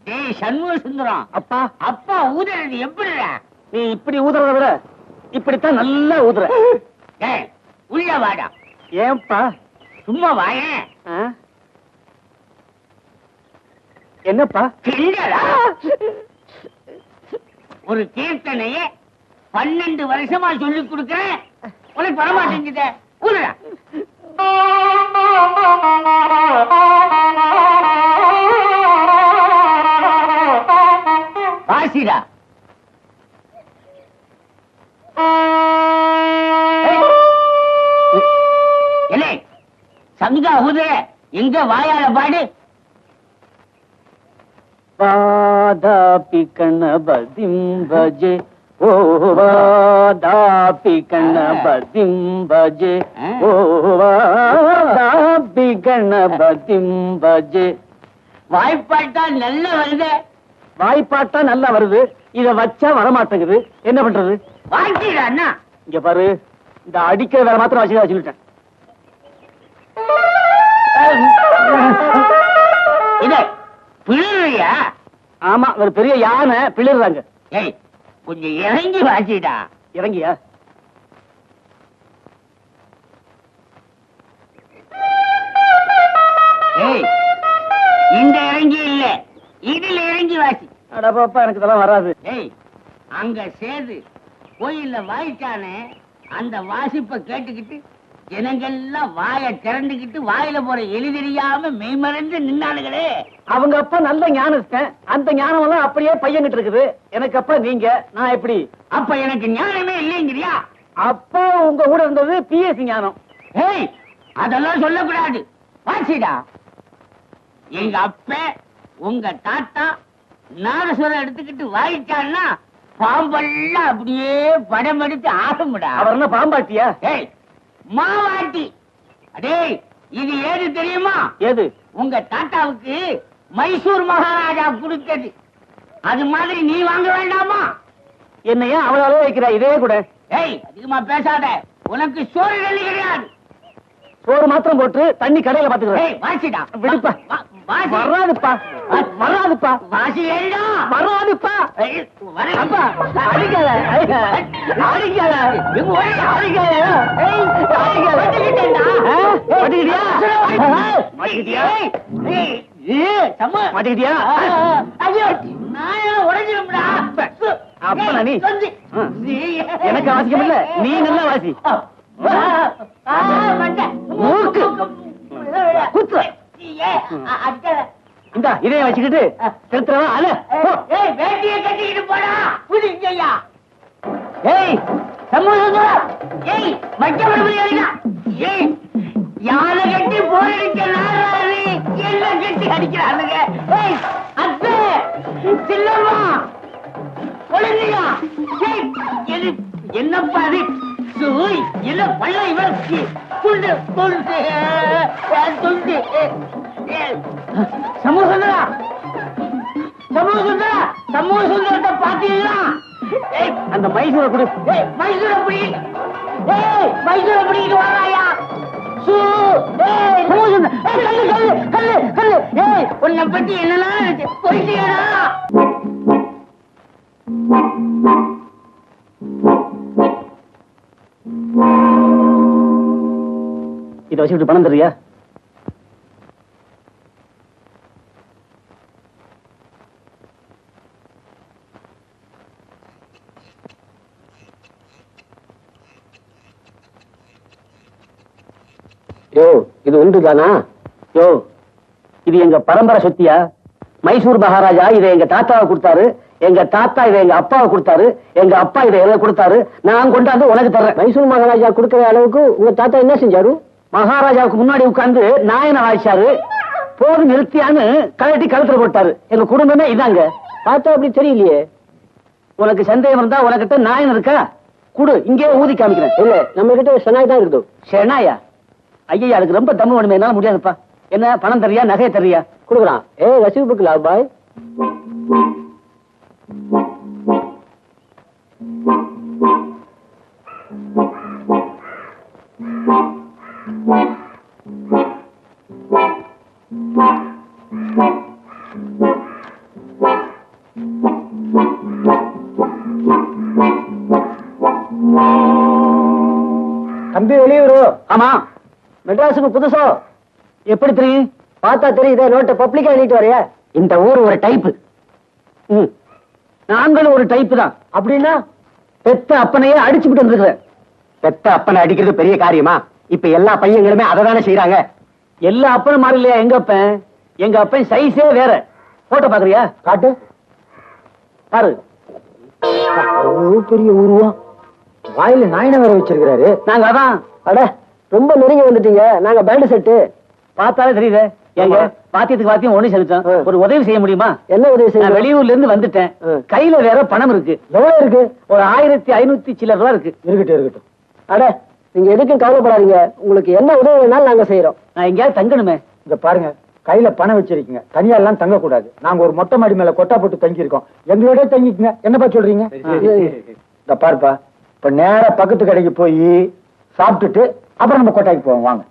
டேய் சண்முக சுந்தரம், அப்பா அப்பா ஊதுறது எப்படிடா? நீ இப்படி ஊதுறத விட இப்படித்தான் நல்லா ஊதுற. டேய் உள்ள வாடா. ஏன்பா? சும்மா வாயேன். என்னப்பா? கிண்டலா? ஒரு கீர்த்தனைய 12 வருஷமா சொல்லி கொடுக்கிறேன், உனக்கு வரமாட்டேங்குத. ஊதுடா. வாசிடா. இல்லை சங்கா ஊதுற, எங்க வாயால பாடு. வாதாபி கணபதிம் பஜே, ஓ வாதாபி கணபதிம் பஜே, ஓ வாதாபி கணபதிம் பஜே. வாய்ப்பாட்டா நல்லா வருது. வாய்ப்பாட்டா நல்லா வருது, இத வச்சா வரமாட்டேங்குது. என்ன பண்றது? வாங்கிடா அண்ணா. இங்க பாரு, இந்த அடிக்கிற வேலை மாத்திரம் வச்சு சொல்லிட்டேன். இது பிள்ளையா? ஆமா, ஒரு பெரிய யானை பிளிறாங்க. ஏய் கொஞ்சம் இறங்கி வாசிடா. இறங்கியா? ஏய் இந்த இறங்கி இல்ல, இதுல இறங்கி வாசி. அடப்பாப்பா, எனக்கு இதெல்லாம் வராது. ஏய் அங்க சேது கோயில்ல வாய்ச்சானே, அந்த வாசிப்ப கேட்டுக்கிட்டு ஜனங்கள்லாம் வாய திறந்துகிட்டு வாயில போற எலி தெரியாம மெய்மறைந்து நின்னாளுகளே. அவங்க அப்பா நல்ல ஞானஸ்தன், அந்த ஞானம் எல்லாம் அப்படியே பையன்கிட்ட இருக்குது. எனக்கு அப்பா நீங்க, நான் எப்படி? அப்ப எனக்கு ஞானமே இல்லைங்கிறியா? அப்பா உங்க கூட இருந்தது பிஎஸ்சி ஞானம். ஏய் அதெல்லாம் சொல்லக்கூடாது, வாசிடா. எங்க அப்ப உங்க தாத்தா நாதஸ்வரம் எடுத்துக்கிட்டு வாய்ச்சான்னா பாம்பெல்லாம் அப்படியே படம் எடுத்து ஆகும்டா. அவர் என்ன பாம்பாட்டியா? ஏய் மாவாட்டி. அடே இது ஏது தெரியுமா? ஏது? உங்க தாத்தாவுக்கு மைசூர் மகாராஜா கொடுத்தது. அது மாதிரி நீ வாங்க வேண்டாமா? என்னையா அவளால வைக்கிற? இதே கூட. ஏய் அதிகமா பேசாத, உனக்கு சோறு தண்ணி கிடையாது. சோறு மாத்திரம் போட்டு தண்ணி கடையில பாத்துக்கிறேன். ஏய் வாசிடா. விடுப்பா. வாசி. வராதுப்பா, வராதுப்பா, வாசி ஏண்டா. வராதுப்பா. அப்பா அடிக்காத, அடிக்காத, அடிக்காத, அடிக்காத. ஏய் அடிக்காத. மாட்டிக்கிட்டேன்டா. மாட்டிக்கிட்டியா? மாட்டிக்கிட்டியா? ஏய் சம்மா மாட்டிக்கிட்டியா? ஐயோ நான் உடைஞ்சிரும்டா. அப்பா நீ எனக்கு அவசியம் இல்ல, நீ நல்லா வாசி. மூக்கு குத்து. இந்த இதைய வச்சுக்கிட்டு செலுத்துறவா அல. ஏய் வேட்டியை கட்டிக்கிட்டு போடா புதிங்கய்யா. ஏய் சமூகம். ஏய் மச்சவர்கள். ஏய் யானை கட்டி போரடிக்க நாராரு எல்லாம் கட்டி அடிக்கிறானுங்க. ஏய் அத்தை சில்லம்மா ஒழுங்கா. ஏய் எது என்னப்பா அது? சூய் இல்ல பள்ள இவருக்கு துண்டு துண்டு துண்டு. சமூக சுந்தரா, சமூக சுந்தரா, சமூக சுந்தரத்தை பாத்தீங்களா? அந்த மைசூரை கொடு. மைசூரை பிடி. ஏய் மைசூரை பிடிக்கிட்டு வாராயா. கல்லு கல்லு கல்லு கல்லு. ஏய் உன்னை பத்தி என்னன்னா போயிட்டியாடா? இதை வச்சுக்கிட்டு பணம் தரியா? யோ இது ஒன்றுதானா? யோ இது எங்க பரம்பரை சொத்தியா? மைசூர் மகாராஜா இதை எங்க தாத்தாவை கொடுத்தாரு, எங்க தாத்தா இதை எங்க அப்பாவை கொடுத்தாரு, எங்க அப்பா இதை எனக்கு கொடுத்தாரு, நான் கொண்டாந்து உனக்கு தர்றேன். மைசூர் மகாராஜா கொடுக்கிற அளவுக்கு உங்க தாத்தா என்ன செஞ்சாரு? மகாராஜாவுக்கு முன்னாடி உட்கார்ந்து நாயனை வாய்ச்சாரு. போது நிறுத்தியான்னு கழட்டி கழுத்துல போட்டாரு. எங்க குடும்பமே இதாங்க. தாத்தா அப்படி தெரியலையே. உனக்கு சந்தேகம் இருந்தா உனக்கிட்ட நாயன் இருக்கா? குடு, இங்கே ஊதி காமிக்கிறேன். இல்ல நம்ம கிட்ட செனாய் தான் இருக்குது. செனாயா? ஐயா அதுக்கு ரொம்ப தம்மு வேணுமே, என்னால முடியாதுப்பா. என்ன பணம் தரியா நகையை தரியா? கொடுக்குறான். ரசீது புக் லாப் பாய். ஆமா. மெட்ராஸுக்கு புதுசோ? எப்படி தெரியும்? பார்த்தா தெரியுதே, நோட்டை பப்ளிக்கா எழுதிட்டு வரையா? இந்த ஊர் ஒரு டைப்பு. நாங்களும் ஒரு டைப்பு தான். அப்படின்னா பெத்த அப்பனையே அடிச்சுட்டு வந்துருக்கிறேன். பெத்த அப்பனை அடிக்கிறது பெரிய காரியமா? இப்ப எல்லா பையங்களுமே அதை தானே செய்யறாங்க. எல்லா அப்பனும் மாறி இல்லையா? எங்க அப்பன், எங்க அப்பன் சைஸே வேற. போட்டோ பாக்குறியா? காட்டு பாரு. பெரிய உருவம், வாயில நாயின வேற வச்சிருக்கிறாரு. நாங்க அதான். அட ரொம்ப நெருங்கி வந்துட்டீங்க. நாங்க பேண்ட் செட்டு. பார்த்தாலே தெரியுது. எங்க பாத்தியத்துக்கு வாத்தியம் ஒண்ணு செலுத்தோம். ஒரு உதவி செய்ய முடியுமா? என்ன உதவி செய்ய? வெளியூர்ல இருந்து வந்துட்டேன். கையில வேற பணம் இருக்கு. எவ்வளவு இருக்கு? ஒரு 1500 சில்லற ரூபா இருக்கு. இருக்கட்டும். அட நீங்க எதுக்கும் கவலைப்படாதீங்க. உங்களுக்கு என்ன உதவி வேணாலும் நாங்க செய்யறோம். நான் எங்கேயாவது தங்கணுமே. இத பாருங்க, கையில பணம் வச்சிருக்கீங்க. தனியா எல்லாம் தங்க கூடாது. நாங்க ஒரு மொட்டை மாடி மேல கொட்டா போட்டு தங்கி இருக்கோம். எங்களோட தங்கிக்குங்க. என்னப்பா சொல்றீங்க? இந்த பாருப்பா, இப்ப நேரா பக்கத்து கடைக்கு போய் சாப்பிட்டுட்டு அப்புறம் நம்ம கொட்டாய்க்கு போவோம். வாங்க.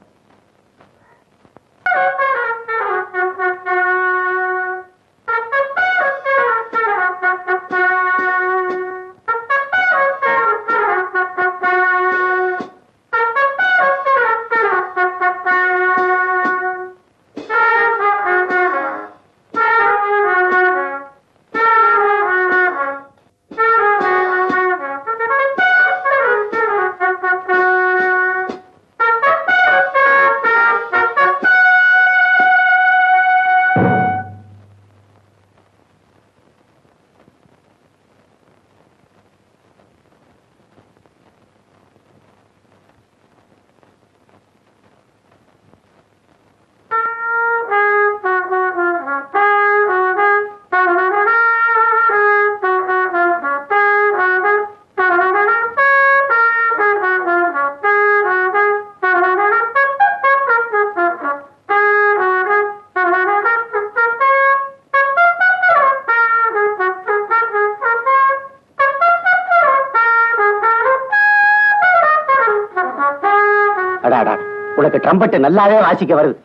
உனக்கு ட்ரம்பட் நல்லாவே வாசிக்க வருது.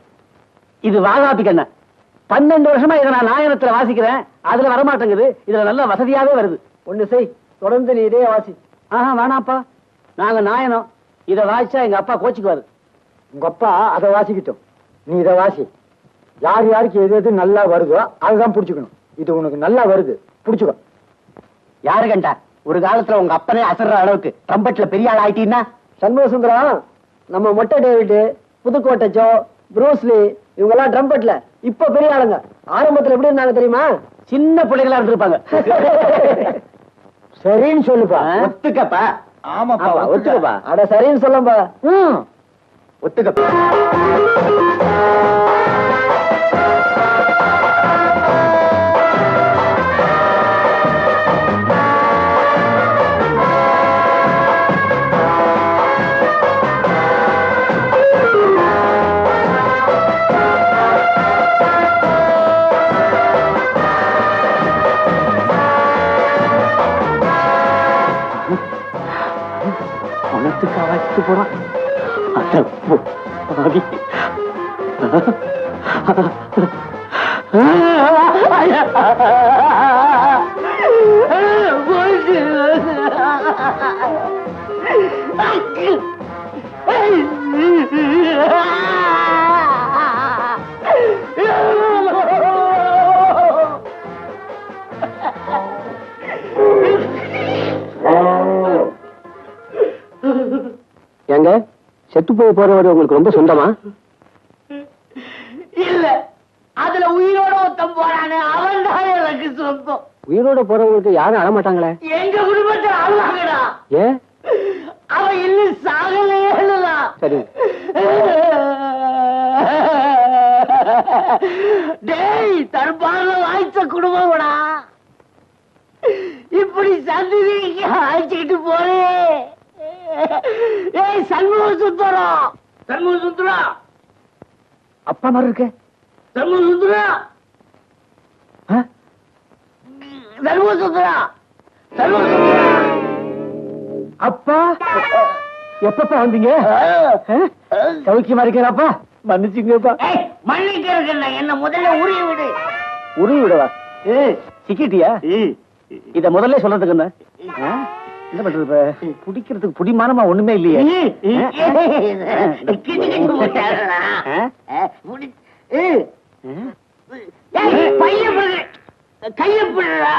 இது வாகாபி கண்ண. 12 வருஷமா இதை நான் நாயனத்துல வாசிக்கிறேன். அதுல வரமாட்டேங்குது. இதுல நல்ல வசதியாவே வருது. ஒண்ணு செய், தொடர்ந்து நீ இதே வாசி. வேணாப்பா, நாங்க நாயனம். இதை வாசிச்சா எங்க அப்பா கோச்சுக்குவாரு. உங்க அப்பா அதை வாசிக்கிட்டோம், நீ இதை வாசி. யார் யாருக்கு எது எது நல்லா வருதோ அதுதான் புடிச்சுக்கணும். இது உனக்கு நல்லா வருது, புடிச்சுக்கோ. யாரு கண்டா ஒரு காலத்துல உங்க அப்பனே அசர்ற அளவுக்கு ட்ரம்பட்ல பெரிய ஆள் ஆயிட்டீங்கன்னா? சண்முக சுந்தரம், நம்ம மொட்டை டேவிட், புதுக்கோட்டை ஜோ, ப்ரூஸ்லி, இவங்க எல்லாம் ட்ரம்பட்ல இப்ப பெரிய ஆளுங்க. ஆரம்பத்துல எப்படி இருந்தாங்க தெரியுமா? சின்ன பிள்ளைகளா இருந்திருப்பாங்க. சரின்னு சொல்லுப்பா. ஒத்துக்கப்பா. ஆமாப்பா, ஒத்துக்கப்பா. அட சரின்னு சொல்லப்பா. ஒத்துக்கப்பா. வாசிட்டு போறான். எங்க செத்து போய் போறவர் உங்களுக்கு ரொம்ப சொந்தமா? இல்ல, அதுல உயிரோட ஒருத்தன் போறானே அவன் தான் எனக்கு சொந்தம். உயிரோட போறவங்களுக்கு யாரும் அழமாட்டாங்களே? எங்க குடும்பத்தில் அழாங்கடா. ஏன்? அவன் இன்னும் சாகலையா? சரி. டேய், தற்பார்ல வாய்ச்ச குடும்பம்டா. இப்படி சந்திரிக்கு அழைச்சிக்கிட்டு போறே. ஏய் சண்முக சுந்தரா, சண்முக சுந்தரா, அப்பா மாதிரி இருக்க. சண்முக சுந்தரா, சண்முக சுந்தரா, சண்முக சுந்தரா. அப்பா எப்பப்பா வந்தீங்க? சௌக்கியமா இருக்கிறாப்பா? மன்னிச்சுங்கப்பா. மன்னிக்கிறது என்ன முதல்ல உரிய விடு. உரிய விடவா? சிக்கிட்டியா? இத முதல்ல சொல்றதுக்கு என்ன? என்ன பண்றது இப்ப? குடிக்கிறதுக்கு புடிமானமா ஒண்ணுமே இல்லையே. கையப்படுறா.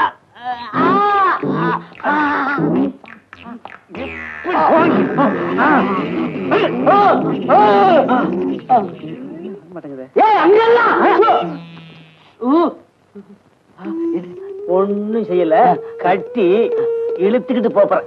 ஒண்ணும் செய்யல, கட்டி இழுத்துக்கிட்டு போறேன்.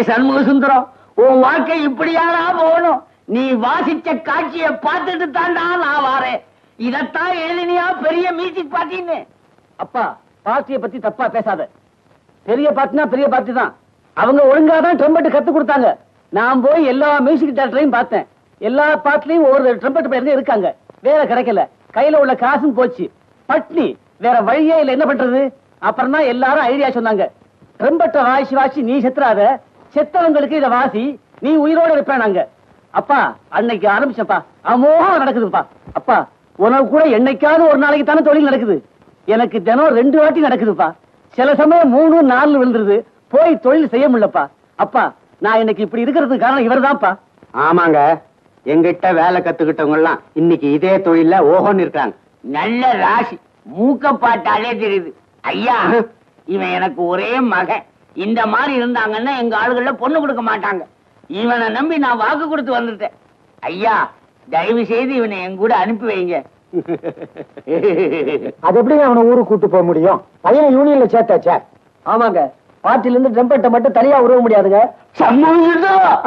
சண்முக சுந்தரம், உன் வாழ்க்கை இப்படியானா போகணும். நீ வாசிச்ச காட்சியை பார்த்துட்டு தாண்டா நான் வாரேன். இதத்தான் எழுதினியா பெரிய மியூசிக் பார்ட்டின்னு? அப்பா, பார்ட்டியை பத்தி தப்பா பேசாத. பெரிய பார்ட்டினா பெரிய பார்ட்டி தான். அவங்க ஒழுங்காதான் ட்ரம்பெட் கத்து கொடுத்தாங்க. நான் போய் எல்லா மியூசிக் டேரக்டரையும் பார்த்தேன். எல்லா பாட்டுலயும் ஒவ்வொரு ட்ரம்பெட் பிளேயர் இருக்காங்க. வேற கிடைக்கல, கையில உள்ள காசும் போச்சு. பட்னி, வேற வழியே இல்ல. என்ன பண்றது? அப்புறம் தான் எல்லாரும் ஐடியா சொன்னாங்க. ட்ரம்பெட்டை வாசி வாசி நீ செத்துறாத, செத்தவங்களுக்கு இத வாசி, நீ உயிரோட இருப்பானாங்க. அப்பா, அன்னைக்கு ஆரம்பிச்சப்பா, அமோகம் நடக்குதுப்பா. அப்பா, உனக்கு கூட என்னைக்காவது ஒரு நாளைக்கு தானே தொழில் நடக்குது. எனக்கு தினம் 2 வாட்டி நடக்குதுப்பா. சில சமயம் 3, 4 விழுந்துருது. போய் தொழில் செய்ய முடியலப்பா. அப்பா, நான் இன்னைக்கு இப்படி இருக்கிறதுக்கு காரணம் இவர்தான்ப்பா. ஆமாங்க, எங்கிட்ட வேலை கத்துக்கிட்டவங்க எல்லாம் இன்னைக்கு இதே தொழில ஓஹோன்னு இருக்காங்க. நல்ல ராசி, மூக்க பாட்டாலே தெரியுது. ஐயா, இவன் எனக்கு ஒரே மகன். இந்த மாதிரி இருந்தாங்கன்னா எங்க ஆளுகள்ல பொண்ணு கொடுக்க மாட்டாங்க. இவனை நம்பி நான் வாக்கு கொடுத்து வந்துட்டேன். ஐயா, தயவு செய்து இவனை என் கூட அனுப்பி வைங்க. அது எப்படி அவனை ஊருக்கு கூட்டு போக முடியும்? பையனை யூனியன்ல சேர்த்தாச்சே. ஆமாங்க, பார்ட்டில இருந்து ட்ரம்பெட்டை மட்டும் தனியா உருவ முடியாதுங்க.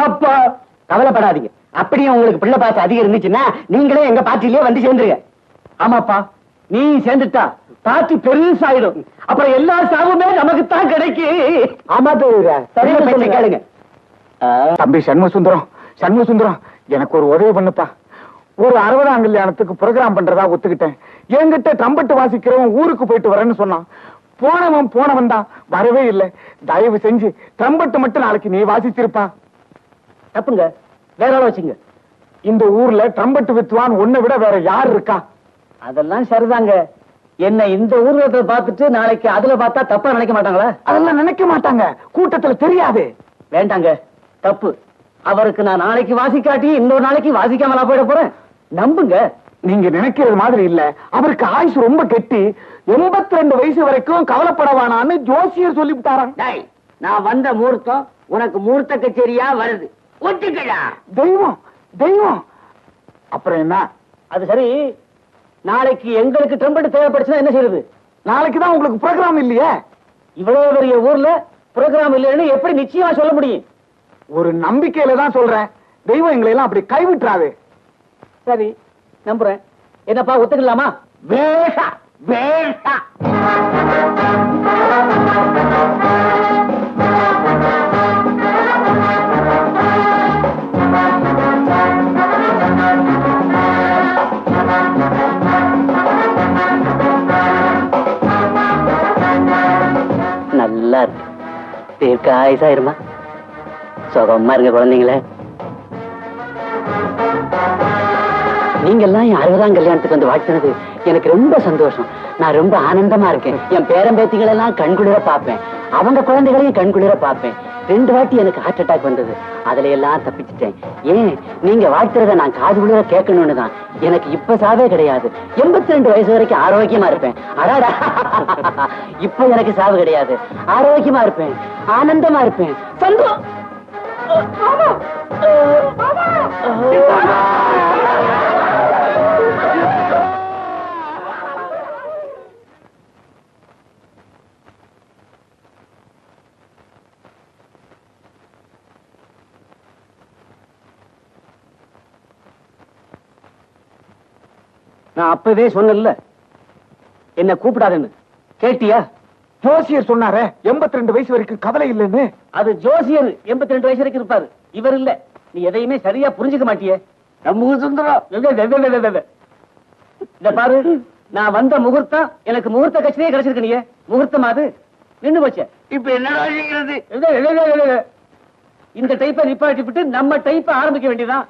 அப்பா, கவலைப்படாதீங்க. அப்படியே உங்களுக்கு பிள்ளை பாசம் அதிகம் இருந்துச்சுன்னா நீங்களே எங்க பார்ட்டிலேயே வந்து சேர்ந்துருங்க. ஆமாப்பா, நீ சேர்ந்துட்டா பார்ட்டி பெருசாயிடும். அப்புறம் எல்லா சாவுமே நமக்கு தான் கிடைக்கும். ஆமா, சரியா பேச்ச கேளுங்க. தம்பி சண்முகசுந்தரம், சண்முகசுந்தரம், எனக்கு ஒரு உதவி பண்ணுப்பா. ஒரு 60ஆம் கல்யாணத்துக்கு ப்ரோகிராம் பண்றதா ஒத்துக்கிட்டேன். என்கிட்ட ட்ரம்பெட் வாசிக்கிறவன் ஊருக்கு போயிட்டு வரேன்னு சொன்னான். போனவன் தான் வரவே இல்லை. தயவு செஞ்சு ட்ரம்பெட் மட்டும் நாளைக்கு நீ வாசிச்சிருப்பா. தப்புங்க, வேற ஆள வச்சுங்க. இந்த ஊர்ல ட்ரம்பெட் வித்துவான் உன்னை விட வேற யார் இருக்கா? அதெல்லாம் சரிதாங்க. என்ன இந்த ஊர்வலத்தை பார்த்துட்டு நாளைக்கு அதுல பார்த்தா தப்பா நினைக்க மாட்டாங்களா? அதெல்லாம் நினைக்க மாட்டாங்க, கூட்டத்துல தெரியாது. வேண்டாங்க, தப்பு. அவருக்கு நான் நாளைக்கு வாசிக்காட்டி இன்னொரு நாளைக்கு வாசிக்காமலா போயிட போறேன். நம்புங்க. நீங்க நினைக்கிறது மாதிரி இல்ல. அவருக்கு ஆயுசு ரொம்ப கெட்டி. 82 வயசு வரைக்கும் கவலைப்படவானான்னு ஜோசியர் சொல்லிவிட்டாராம். டேய், நான் வந்த முகூர்த்தம் உனக்கு முகூர்த்த கச்சேரியா வருது. ஒத்துக்கடா. தெய்வம் தெய்வம். அப்புறம் என்ன? அது சரி, நாளைக்கு எங்களுக்கு ட்ரம்பெட் தேவைப்படுச்சுன்னா என்ன செய்யறது? நாளைக்கு தான் உங்களுக்கு ப்ரோகிராம் இல்லையே. இவ்வளவு பெரிய ஊர்ல ப்ரோகிராம் இல்லைன்னு எப்படி நிச்சயமா சொல்ல முடியும்? ஒரு நம்பிக்கையில தான் சொல்றேன். தெய்வம் எங்களை எல்லாம் அப்படி கைவிட்டுறாது. சரி, நம்புறேன். என்னப்பா, ஒத்துக்கலாமா? வேஷா வேஷா. நல்லா இருக்கு. தீர்க்க ஆயுசாயிருமா. சுகமா இருங்க குழந்தைங்களே. நீங்க எல்லாம் என் 60ஆம் கல்யாணத்துக்கு வந்து வாழ்த்தினது எனக்கு ரொம்ப சந்தோஷம். நான் ரொம்ப ஆனந்தமா இருக்கேன். என் பேரம்பேத்திகளை எல்லாம் கண்குளிர பார்ப்பேன். அவங்க குழந்தைகளையும் கண்குளிர பார்ப்பேன். 2 வாட்டி எனக்கு ஹார்ட் அட்டாக் வந்தது. அதுல எல்லாம் தப்பிச்சிட்டேன். ஏன், நீங்க வாழ்த்துறத நான் காது குளிர கேட்கணும்னு தான். எனக்கு இப்ப சாவே கிடையாது. 82 வயசு வரைக்கும் ஆரோக்கியமா இருப்பேன். அடாடா, இப்ப எனக்கு சாவு கிடையாது. ஆரோக்கியமா இருப்பேன், ஆனந்தமா இருப்பேன். சந்தோஷம். நான் அப்பவே சொன்னேன்ல, என்ன கூப்பிடாதுன்னு. கேட்டியா? ஜோசியர் சொன்னாரே 82 வயசு வரைக்கும் கவலை இல்லைன்னு. அது ஜோசியர் 82 வயசு வரைக்கும் இருப்பாரு. இவர் இல்ல. நீ எதையுமே சரியா புரிஞ்சுக்க மாட்டியே. சண்முக சுந்தரம், இத பாரு, நான் வந்த முகூர்த்தம் எனக்கு முகூர்த்த கட்சியே கிடைச்சிருக்கு. நீ முகூர்த்தம் அது நின்னு போச்சு. இப்ப என்னடா செய்யறது? இந்த டைப்பை நிப்பாட்டி விட்டு நம்ம டைப்பை ஆரம்பிக்க வேண்டியதான்.